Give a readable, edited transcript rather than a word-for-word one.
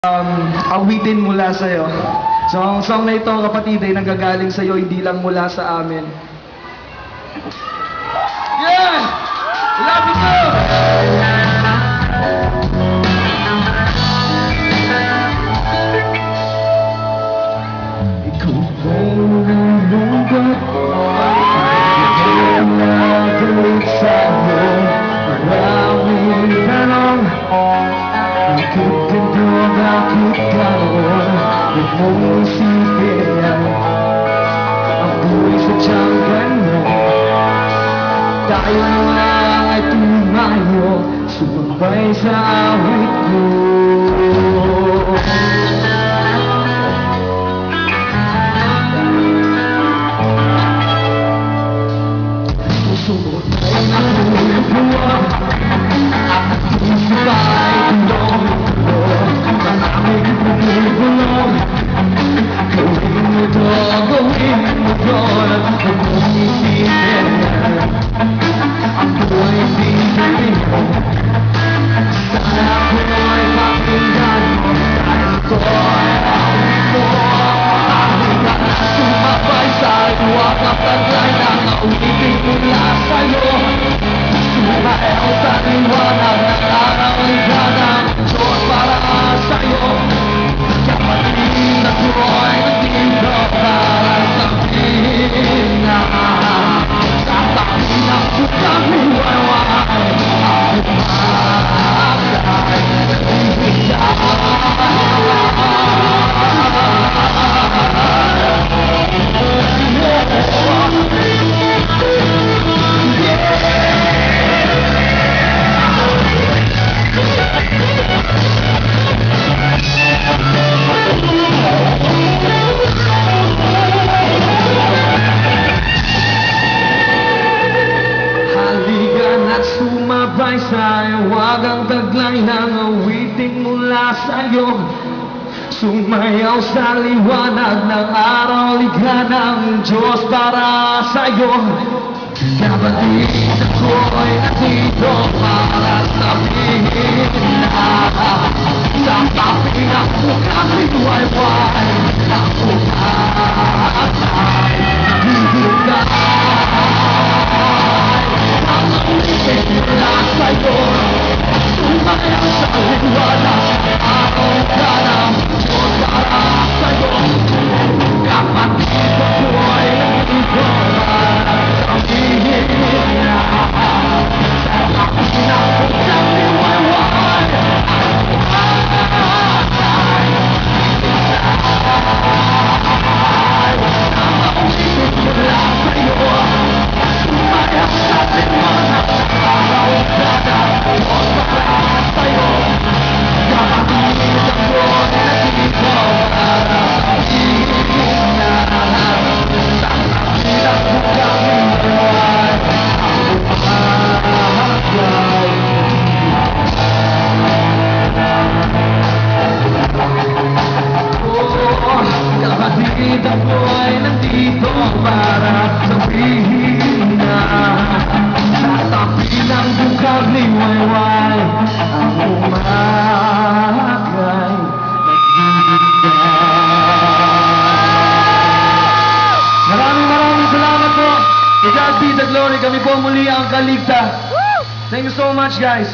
Awitin mula sa'yo. So ang song na ito, kapatid, ay nanggagaling sa'yo, hindi lang mula sa amin. Yeah! Love you too! Ikaw ang nalungkot, ikaw ang nagalit sa'yo, maraming tanong. Bakit ganito, bakit ganoon? Huwag mong isipin yan. Ang buhay sadyang ganyan. Tayo lang ay tumayo, sumabay sa awit ko. Susunod ay natulog. Puso pa ay tulong-tulong. Maraming bumubulong. Gawin mo to, gawin mo yun. Huwag mong isipin yan. Ang buhay hindi ganito. Sana ako ay pakinggan mo. Dahil ito ay awit mo. Maaari ka na sumabay sa iwag at taglay ng awitin mula sa'yo. Sumayaw sa liwanag ng araw, ligan ng Diyos para sa'yo. Kapatid na tuloy nandito para sabihin na sa tabi ng bukang liwanag ako magay ibigay. Sumabay sa'yo, wag ang taglay ng awitin mula sa'yo. Sumayaw sa liwanag ng araw, liga ng Diyos para sa'yo. Kapatid ako'y nandito para sabihin na sa tabi ng bukang liwayway ako ay ibigay. Mula sa'yo, sumayaw sa liwanag, araw ka ng Diyos para sa'yo. Kapatid ako'y nandito para sabihin na sa tabi ng bukang liwayway ako ay ibigay. Mula sa'yo, sumayaw sa liwanag, araw ka ng Diyos para sa'yo. Kapatid ako'y nandito para sabihin na sa tabi ng bukang liwayway ako magay. Kapatid ako'y nandito para sabihin na sa tabi ng bukang liwayway ako magay, nagbibigay. Maraming salamat po. To God be the glory. Kami po muli ang Kaligta. Thank you so much, guys.